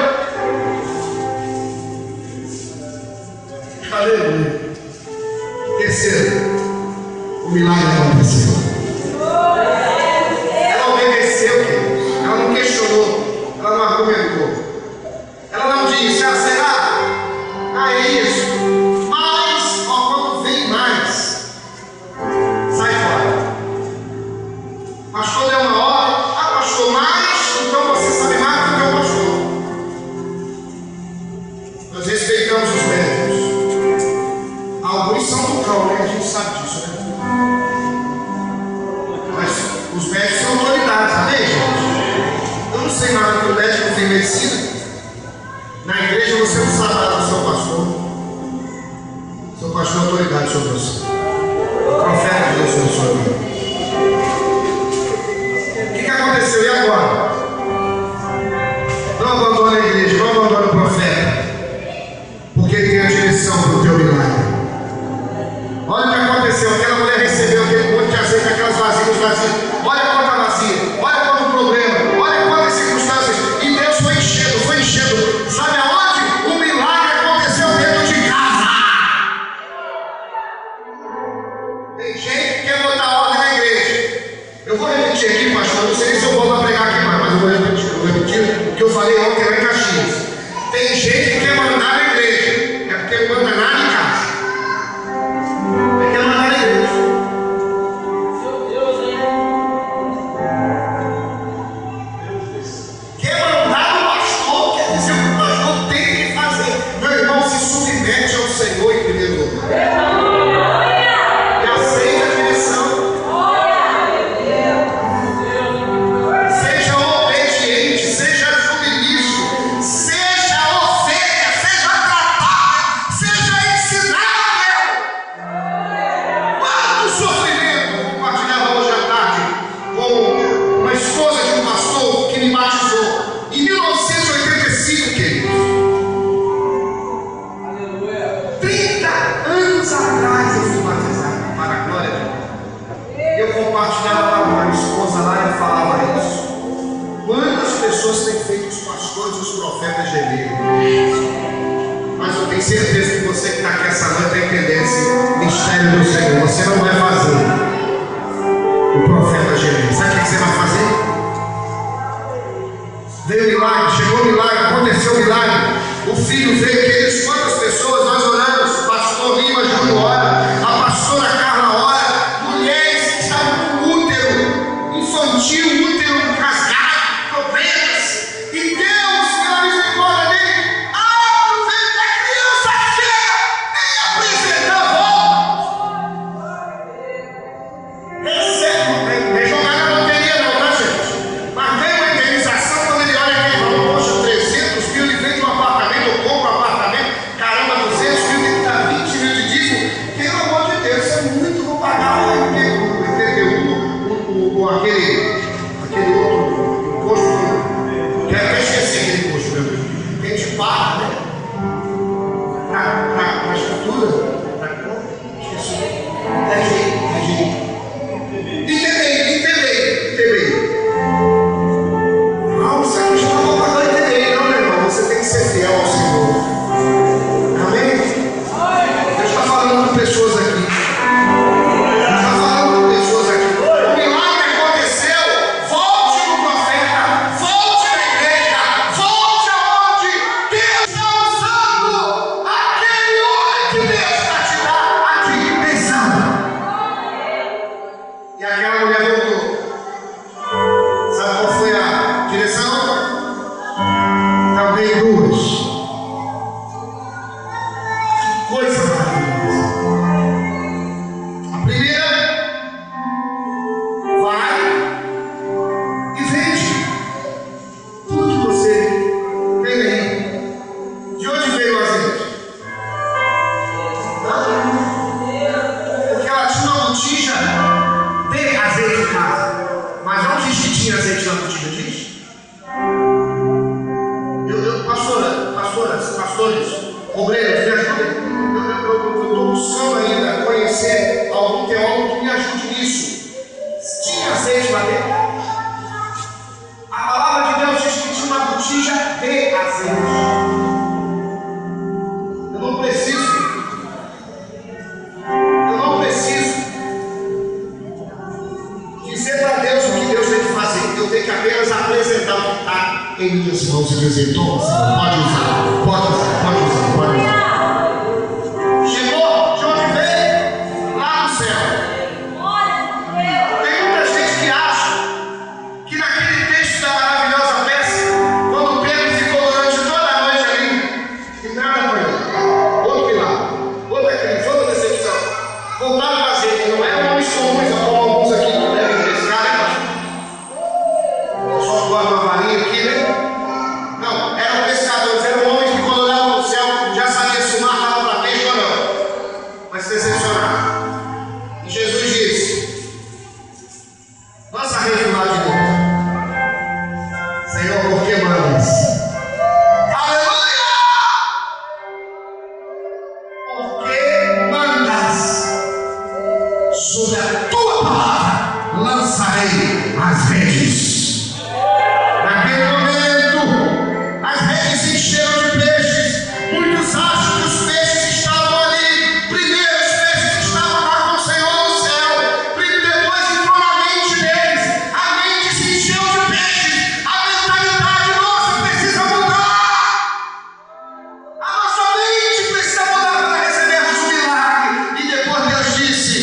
Aleluia. Terceiro, o milagre aconteceu. Ela obedeceu, queridos. Ela não questionou, ela não argumentou. Ela não disse, será? É isso. Mas, quando vem mais, sai fora. Pastor deu uma ordem. Pastor, mais? Então você sabe mais do que o pastor. Nós respeitamos os médicos. Alguns são do cão, né? A gente sabe disso, né? Mas os médicos são autoridades, amém, gente? Eu não sei nada que o médico tem medicina. Na igreja você não sabe nada do seu pastor. Seu pastor é autoridade sobre você. O profeta de Deus sobre sua vida. O que aconteceu? E agora? Não abandone a igreja, não abandone o profeta. Porque ele tem a direção para o teu milagre. Olha o que aconteceu. Aquela mulher recebeu aquele monte de azeite, aquelas vasilhas vazias. Olha quanta vazia, olha quanto problema, olha quantas circunstâncias. E Deus foi enchendo, foi enchendo. Sabe aonde? O milagre aconteceu dentro de casa. Tem gente que quer botar ordem na igreja. Eu vou repetir aqui, pastor. Não sei se eu volto a pregar aqui mais, mas eu vou repetir. Eu vou repetir o que eu falei ontem lá em Caxias. Tem gente que quer mandar na igreja. É porque não manda nada em casa. Quer mandar na igreja. Quer mandar no pastor, quer dizer que o pastor tem que fazer. Meu irmão, se submete ao Senhor em primeiro lugar. E aceita a direção. Seja obediente, seja submisso, seja ovelha, seja tratado, seja ensinável. Quanto sofrimento! Eu compartilhava hoje à tarde com uma esposa de um pastor que me batizou em 1985, queridos. 30 anos atrás eu fui batizado, para a glória de Deus. Eu compartilhava com a minha esposa lá e eu falava isso. Quantas pessoas têm feito os pastores e os profetas gemerem? Mas eu tenho certeza que você que está aqui essa noite está entendendo esse mistério do Senhor. Você não vai fazer o profeta gemer. Sabe o que você vai fazer? Veio o milagre, chegou o milagre, aconteceu o milagre. O filho veio, queridos, quantas pessoas nós oramos, pastor. estrutura. Tá bom? Esqueci. ITBI. Não, isso aqui está voltado ao ITBI, não, meu irmão. Você tem que ser fiel ao Senhor. Amém? Deus está falando com pessoas aqui. O milagre aconteceu. Volte no profeta. Volte na igreja. Volte aonde Deus está usando aquele homem que Deus está te dando aqui pensando. E aquela mulher voltou. Sabe qual foi a direção? Também duas. Que coisa maravilhosa. A primeira, vai e vende tudo que você tem aí. De onde veio o azeite? Porque ela tinha uma botija de azeite em casa. Mas não diz que tinha azeite na botija, diz? Pastores, obreiros, me ajudem. Eu estou buscando ainda conhecer algum teólogo que me ajude nisso. Tinha azeite lá dentro? A palavra de Deus diz que tinha uma botija de azeite. Eu não preciso dizer para Deus o que Deus tem que fazer. Eu tenho que apenas apresentar o que está em minhas mãos e dizer: toma, Senhor, pode usar. Chegou de onde veio? Lá no céu. Tem muita gente que acha que naquele texto da maravilhosa peça, quando Pedro ficou durante toda a noite ali, e nada foi ele. Outro milagre, outra crise, outra decepção. Voltaram a fazer, não é homens comuns, como alguns aqui que devem ter esse cara, eu só guardo uma varinha aqui, né? Não, eram pescadores, eram homens que quando olhavam no céu já sabiam se o mar estava para peixe ou não. Mas se decepcionaram. E Jesus disse: nossa rede do lado de Deus. Senhor, por que mandas? Aleluia! Por que mandas? Sobre a tua palavra lançarei as redes. Naquele momento, as redes se encheram de peixes. Muitos acham que os peixes estavam ali. Primeiro, os peixes estavam lá com o Senhor no céu. Depois entrou na mente deles. A mente se encheu de peixes. A mentalidade nossa precisa mudar. A nossa mente precisa mudar para recebermos o milagre. E depois Deus disse: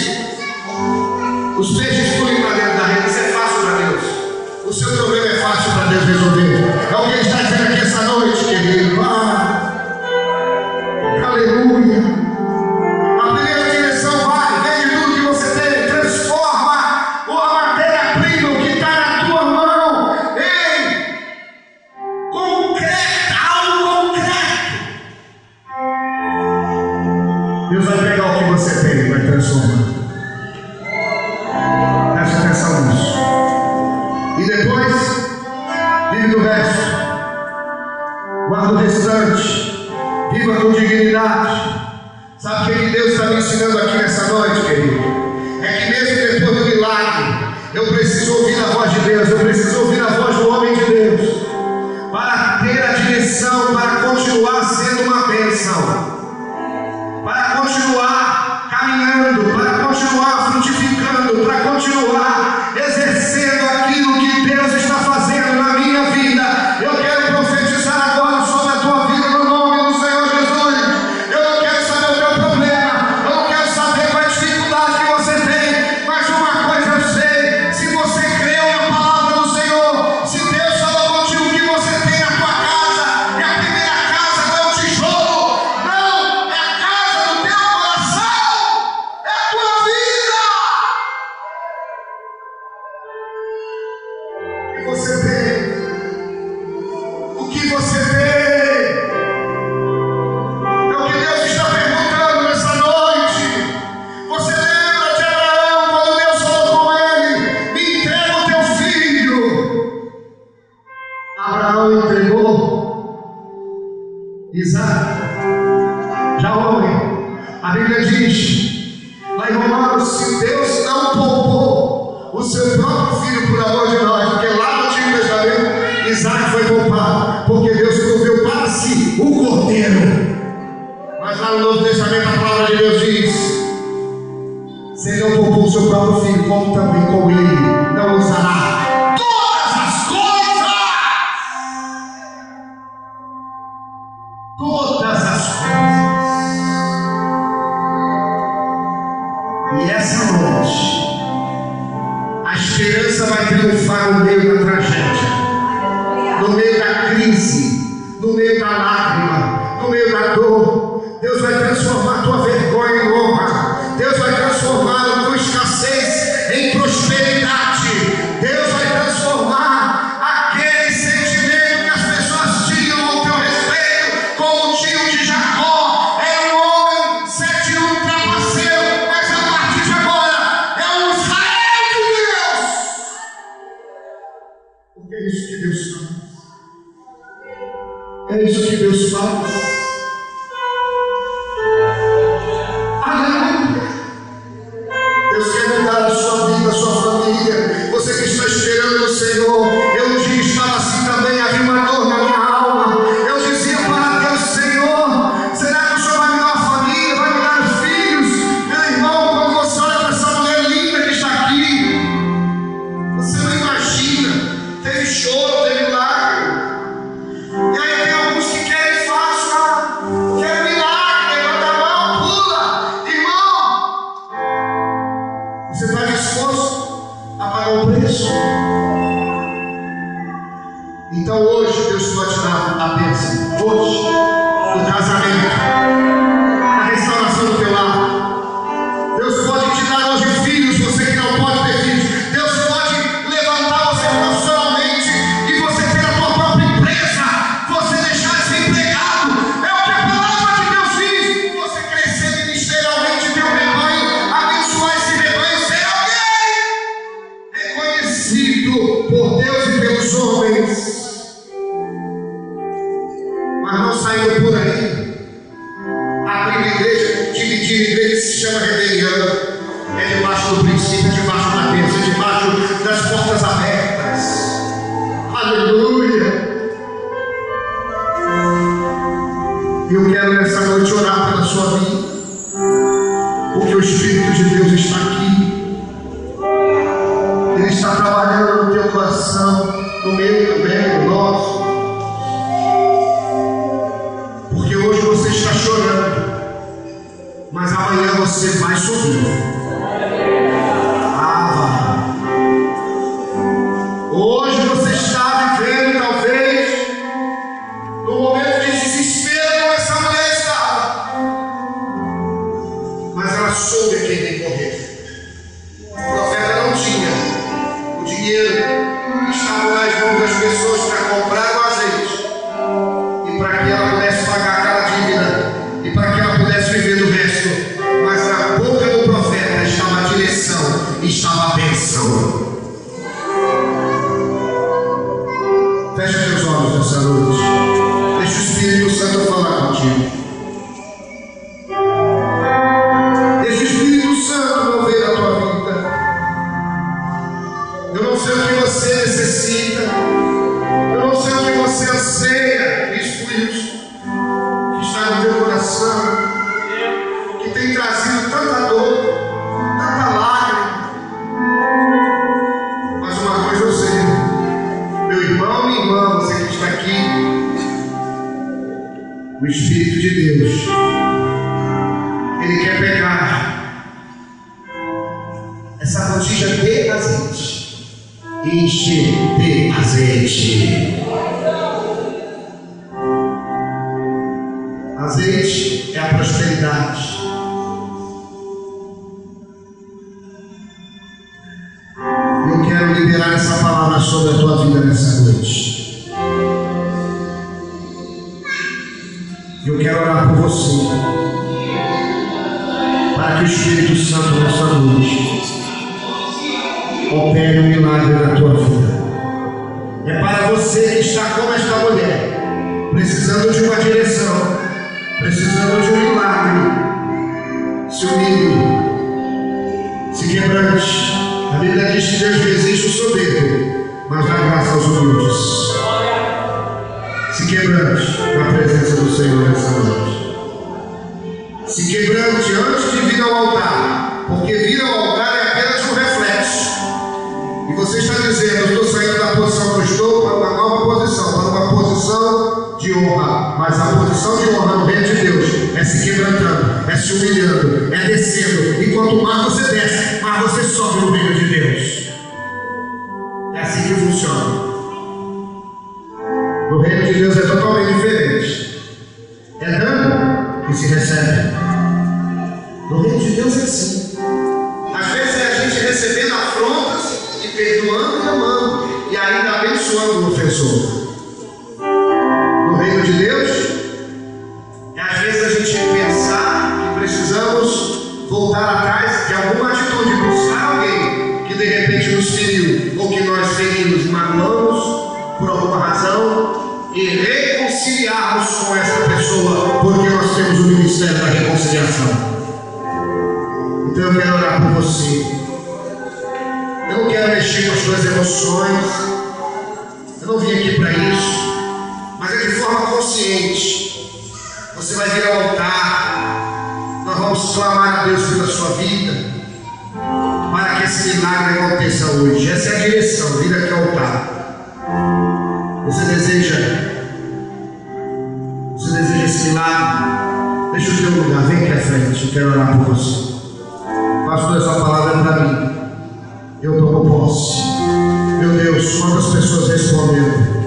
os peixes fluem para dentro da rede. Isso é fácil para Deus. O seu problema é fácil para Deus resolver. É o que Ele está dizendo aqui essa noite, querido. Aleluia. A primeira direção vai, vende tudo que você tem, transforma a matéria-prima, o que está na tua mão, em concreto, algo concreto. Deus vai pegar o que você tem e vai transformar. Presta atenção nisso. E depois, vive do resto. Guarda o restante. Viva com dignidade. Sabe o que Deus está me ensinando aqui nessa noite, querido? É que mesmo depois do milagre, eu preciso ouvir a voz de Deus. Eu preciso ouvir a voz do homem de Deus, para ter a direção, para continuar sendo uma bênção, para continuar caminhando, para continuar frutificando, para continuar exercendo aquilo que Deus está fazendo na minha vida. Eu quero profetizar agora sobre a tua vida no nome do Senhor Jesus. Eu não quero saber o teu problema, eu não quero saber qual é a dificuldade que você tem, mas uma coisa eu sei: se você creu na palavra do Senhor, se Deus falou contigo, o que você tem na tua casa é a primeira casa, não é um tijolo, não A Bíblia diz, lá em Romanos, se Deus não poupou o seu próprio filho por amor de nós, porque lá no Antigo Testamento, Isaac foi poupado, porque Deus proveu para si o cordeiro. Mas lá no Novo Testamento a palavra de Deus diz, se ele não poupou o seu próprio filho, como também com ele não usará todas as coisas. Todas as coisas. E essa noite, a esperança vai triunfar no meio da tragédia, no meio da crise, no meio da lágrima, no meio da dor. Deus vai transformar a tua vergonha em honra. Deus vai transformar a tua escassez em prosperidade. Deus vai transformar aquele sentimento que as pessoas tinham ao teu respeito, como o tio de Jacó. Era um homem 7 anos trapaceiro, mas a partir de agora é um Israel de Deus. Porque é isso que Deus faz. É isso que Deus faz. Você que está esperando o Senhor, eu um dia estava assim também, havia uma dor na minha alma. Eu dizia para Deus, Senhor, será que o Senhor vai me dar uma família, vai me dar filhos? Meu irmão, quando você olha para essa mulher linda que está aqui, você não imagina, teve choro, teve lágrima. E aí tem alguns que querem fácil, querem milagre, levanta a mão, pula. Irmão, você está disposto a pagar o preço? Então hoje Deus pode dar a bênção. Hoje, no casamento, na restauração do teu lar. Deus pode te dar hoje filhos, você que não pode ter filhos. Deus pode levantar você profissionalmente e você ter a tua própria empresa, você deixar de ser empregado. É o que a palavra de Deus diz. Você crescer ministerialmente, teu rebanho, abençoar esse rebanho, ser alguém reconhecido por Deus e pelos homens. Mas não saindo por aí, abrir igreja, dividir igreja, se chama rebelião. É debaixo do princípio, é debaixo da bênção, é debaixo das portas abertas. Aleluia! Eu quero nessa noite orar pela sua vida, porque o Espírito de Deus está aqui. Ele está trabalhando no teu coração, no meu também, no nosso. Porque hoje você está chorando, mas amanhã você vai sorrir. Hoje você está vivendo talvez no momento de desespero como essa mulher estava, mas ela soube a quem recorrer. O profeta não tinha o dinheiro, estava nas mãos das pessoas para comprar o azeite, e para que ela pudesse pagar aquela dívida, e para que ela pudesse viver do resto. Mas na boca do profeta estava a direção, estava a bênção. Fecha teus olhos nessa noite, deixa o Espírito Santo falar contigo. Deixa o Espírito Santo mover a tua vida. Eu não sei o que você necessita, eu não sei o que você anseia, isso que está no teu coração, que tem trazido tanta dor, tanta lágrima. Mas uma coisa eu sei, meu irmão, minha irmã, você que está aqui, o Espírito de Deus, Ele quer pegar essa botija de azeite e encher de azeite. Azeite é a prosperidade. Eu quero liberar essa palavra sobre a tua vida nessa noite. Eu quero orar por você, para que o Espírito Santo nessa noite opere um milagre na tua vida. É para você que está como esta mulher, precisando de uma direção, precisando de um milagre, se humilhe, se quebrante. A Bíblia diz que Deus resiste o soberbo, mas dá graça aos humildes. Se quebrante na presença do Senhor nessa noite. Se quebrante antes de vir ao altar, porque vir ao altar é apenas um reflexo. E você está dizendo: eu estou saindo da posição que eu estou para uma nova posição, para uma posição de honra. Mas a posição de honra no reino de Deus é se quebrantando, é se humilhando, é descendo. E quanto mais você desce, mais você sobe no reino de Deus. É assim que funciona. No reino de Deus é totalmente diferente. É dando que se recebe. No reino de Deus é assim. Às vezes é a gente recebendo afrontas e perdoando e amando, e ainda abençoando o ofensor. No reino de Deus, às vezes a gente pensar que precisamos voltar atrás de alguma atitude, buscar alguém que de repente nos feriu, ou que nós ferimos e magoamos por alguma razão, e reconciliarmos com essa pessoa, porque nós temos o ministério da reconciliação. Então eu quero orar por você. Eu não quero mexer com as suas emoções. Eu não vim aqui para isso. Mas é de forma consciente. Você vai vir ao altar. Nós vamos clamar a Deus pela sua vida, para que esse milagre aconteça hoje. Essa é a direção. Vir aqui ao altar. Você deseja esse milagre? Deixa o teu lugar. Vem aqui à frente. Eu quero orar por você. Pastor, essa palavra é para mim. Eu tomo posse. Meu Deus, quantas pessoas respondendo?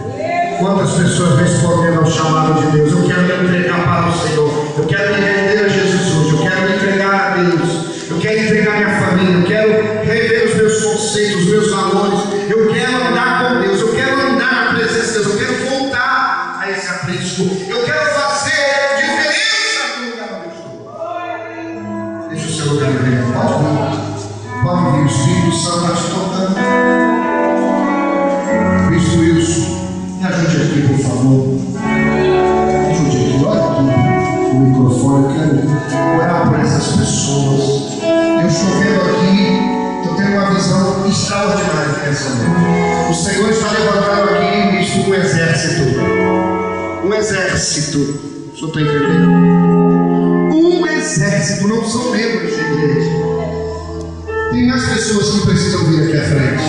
Quantas pessoas respondendo ao chamado de Deus? Eu quero me entregar para o Senhor. Eu quero me render a Jesus hoje. Eu quero me entregar a Deus. Eu quero entregar minha família. Eu quero rever os meus conceitos, os meus valores. Eu quero andar com Deus. Eu quero andar na presença de Deus. Eu quero voltar a esse aprisco. Eu quero fazer diferença no lugar onde eu estou. Deixa o seu lugar ver. Pode vir. Pode vir. O Espírito Santo está te tocando. Visto isso, me ajude aqui, por favor. Me ajude aqui. Olha aqui o microfone. Eu quero orar por essas pessoas. Eu estou vendo aqui, eu tenho uma visão extraordinária nessa noite. O Senhor está levantando aqui visto um exército. Um exército. O senhor está entendendo? Um exército, não são membros da igreja. Tem mais pessoas que precisam vir aqui à frente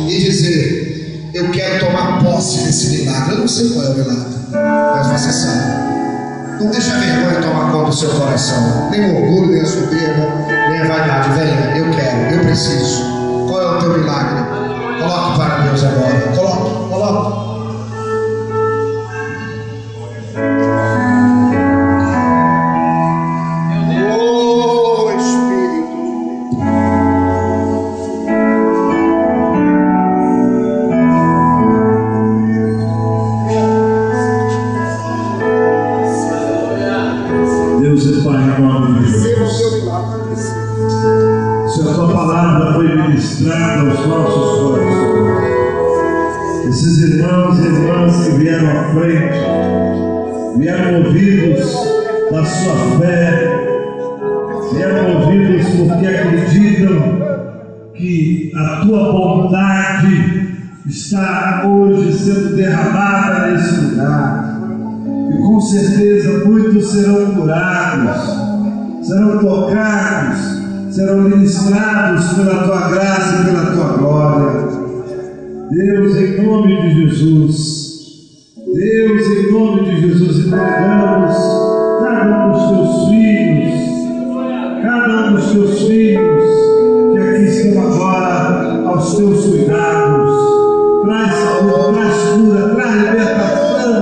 e dizer: eu quero tomar posse desse milagre. Eu não sei qual é o milagre, mas você sabe. Não deixa a vergonha tomar conta do seu coração, nem o orgulho, nem a soberba, nem a vaidade. Venha, eu quero, eu preciso. Qual é o teu milagre? Coloque para Deus agora. Coloque. Aos nossos corações, esses irmãos e irmãs que vieram à frente, vieram movidos da sua fé, vieram movidos porque acreditam que a tua bondade está hoje sendo derramada nesse lugar, e com certeza muitos serão curados, serão tocados, serão ministrados pela tua graça e pela tua glória. Deus, em nome de Jesus, Deus, em nome de Jesus, entregamos cada um dos teus filhos que aqui estão agora aos teus cuidados. Traz saúde, traz cura, traz libertação.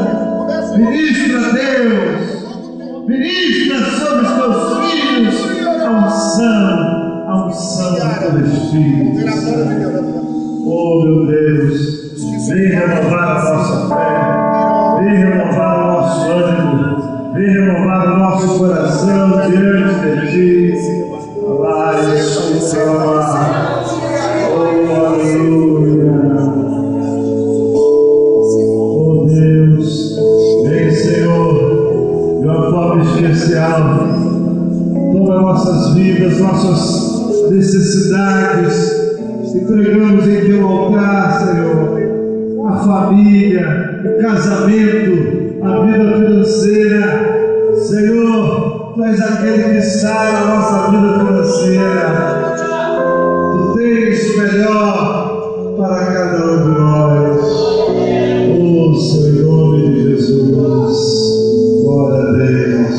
Ministra, Deus, ministra sobre os teus filhos a unção do teu Espírito. Oh, meu Deus, vem renovar a nossa fé, vem renovar o nosso ânimo, vem renovar o nosso coração diante de ti. Oh, aleluia. Oh, Deus, vem, Senhor, de uma forma especial. envolva nossas vidas, nossas necessidades. Entregamos em teu altar, Senhor, a família, o casamento, a vida financeira. Senhor, Tu és aquele que sabe a nossa vida financeira. Tu tens o melhor para cada um de nós. Oh, Senhor, em nome de Jesus. Glória a Deus.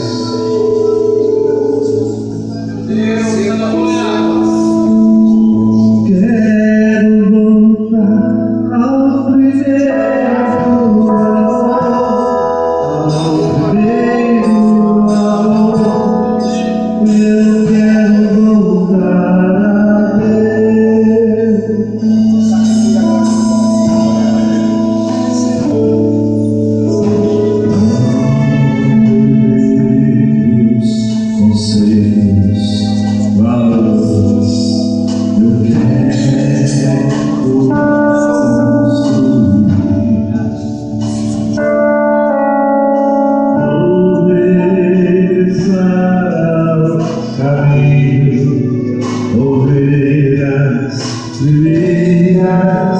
Quero voltar ao primeiro amor. Eu quero voltar a Deus. Conselhos, valores, eu quero construir o caminho, ovelhas, trilhas.